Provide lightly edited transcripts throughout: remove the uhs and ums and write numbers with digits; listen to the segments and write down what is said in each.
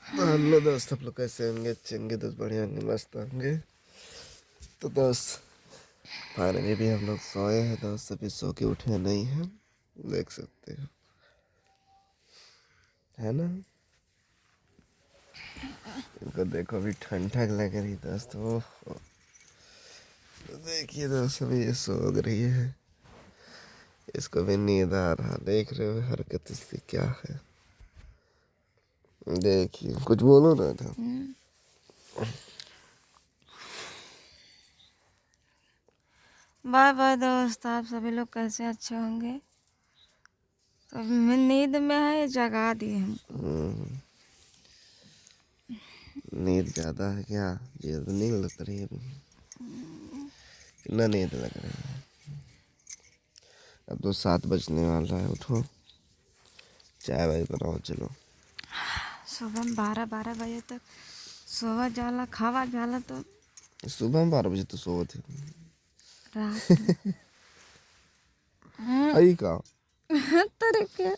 Hello दोस्त, आप लोग कैसे होंगे? अच्छे होंगे दोस्त, बढ़िया होंगे, मस्त होंगे। तो दोस्त फाइनली भी हम लोग सोए हैं दोस्त, अभी सो के उठे नहीं हैं, देख सकते हो, है ना। इनको देखो अभी ठंड ठंड लग रही दोस्त। वो तो देखिए दोस्त, अभी ये सो रही है, इसको भी नींद आ रहा, देख रहे हो हरकत इसकी क्या है। देखिए कुछ बोलो ना था। बाय बाय दोस्त, आप सभी लोग कैसे अच्छे होंगे। तो अभी मैं नींद में है, जगा दिए हमको। नींद ज्यादा है क्या? ये तो नींद लग रही है अभी, कितना नींद लग रही है। अब तो 7 बजने वाला है, उठो चाय वाय बनाओ चलो। सुबह में 12 बजे तक सोवा जाला खावा जाला तो सुबह में 12 बजे तो सो थे। रात में आई का तेरे के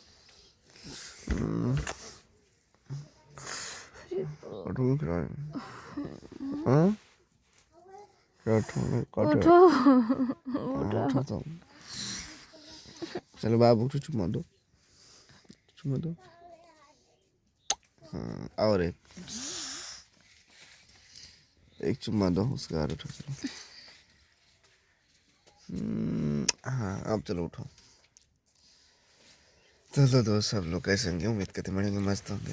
उठो फिर। हाँ क्या उठो काटे उठो हाँ, उठो। उठो तो चलो बाबू उठो, चुम्मा दो, चुम्मा दो। हाँ और एक चुम्मा दो, उसके बाद उठो चलो। हाँ अब चलो उठो। चलो दोस्त, सब लोग कैसे होंगे? उम्मीद करते बढ़ेंगे, मस्त होंगे।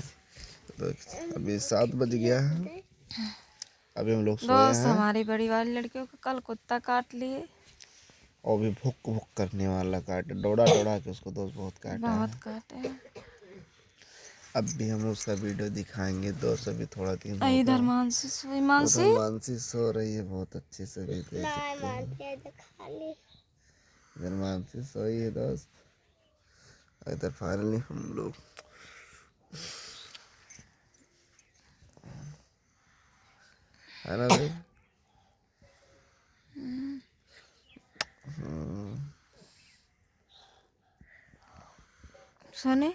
तो अभी 7 बज गया है, अभी हम लोग सोए दोस्त, हैं हमारी बड़ी वाली लड़कियों को कल कुत्ता काट लिए। और भी भुक भुक करने वाला काटे, दौड़ा दौड़ा के उसको दोस्त बहुत काटा बहुत है। काटे हैं। अब भी हम उसका वीडियो दिखाएंगे दोस्त, अभी थोड़ा दिन होगा। इधर मानसी सोई, उधर मानसी मानसी सो रही है बहुत अच्छे से, भी देख सकते हैं। इधर मानसी सोई है दोस्त, और इधर फाइनली हम लोग है ना भाई। सोने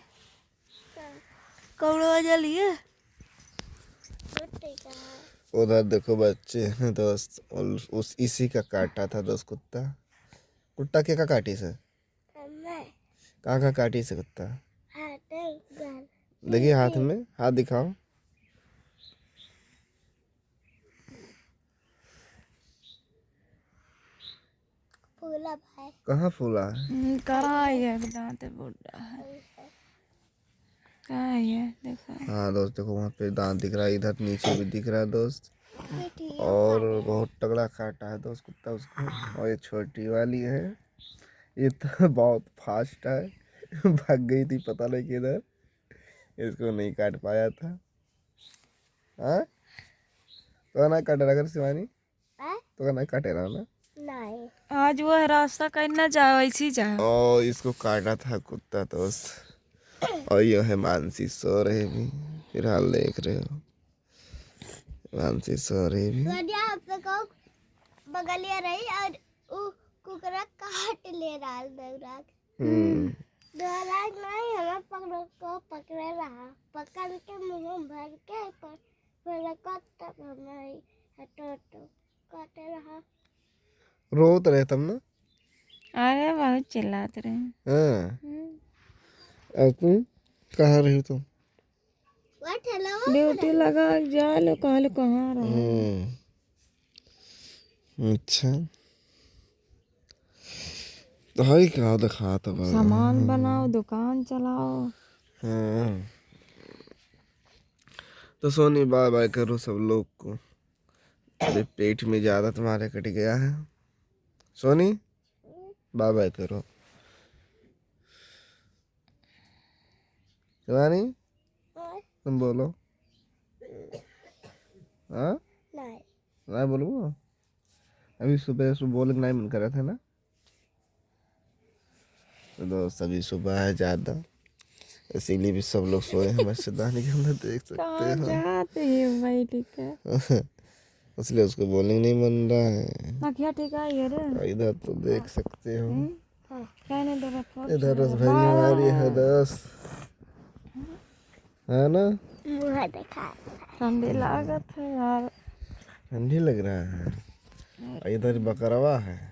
कौड़वा जलिए। उधर देखो बच्चे हैं दोस्त, और उस इसी का काटा था दोस्त कुत्ता। कुत्ता क्या का काटी से? कहाँ का काटी से कुत्ता? देखिए हाथ में, हाथ दिखाओ। फूला भाई कहाँ फूला है? कहाँ है दांत बुढ़ा है, कहाँ है देखा। हाँ दोस्त देखो, वहाँ पे दांत दिख रहा है, इधर नीचे भी दिख रहा है दोस्त। और बहुत तगड़ा काटा है दोस्त कुत्ता उसको। और ये छोटी वाली है, ये तो बहुत फास्ट है, भाग गई थी पता नहीं किधर, इसको नहीं काट पाया था। हाँ तो ना काटे रहा कर शिवानी, तो ना काटे रहा ना। नहीं आज वो है रास्ता करना जाओ, ऐसी जाओ। और इसको काटा था कुत्ता दोस्त। और ये है मानसी सो रही भी, फिलहाल देख रहे हो मानसी सो रही भी। बगलिया रही और उ कुकरा काट ले रहा दौड़ा नहीं, हमें पकड़े रहा, पकड़ के मुंह भर के पर काट हमें हटो काटे रहा। रोत रहे तब ना। अरे बहुत चिल्लाते रहे। हाँ और तुम कहाँ रही हो तुम? ड्यूटी लगा जा लो, कहाँ रहे। अच्छा तो हाई क्या दिखा तो सामान बनाओ, दुकान चलाओ। हाँ तो सोनी बाय बाय करो सब लोग को, अरे पेट में ज्यादा तुम्हारे कट गया है। सोनी बाय बाय करो। शिवानी तुम बोलो। हाँ नहीं नहीं बोलो, अभी सुबह सुबह बोलने का नहीं मन कर रहा था ना। तो दोस्त अभी सुबह है ज़्यादा, इसीलिए भी सब लोग सोए हैं मच्छरदानी के अंदर, देख सकते कहाँ हो। जाते हैं भाई, ठीक है। इसलिए उसको बोलने नहीं मन रहा है। नखिया ठीक है रे। और इधर तो देख सकते हो, कहने दो रखो, इधर रस भरी बाय हमारी है बाय। दोस्त, है ना। मुँह दिखा। ठंडी लागत है यार। ठंडी लग रहा है। और इधर बकरवा है।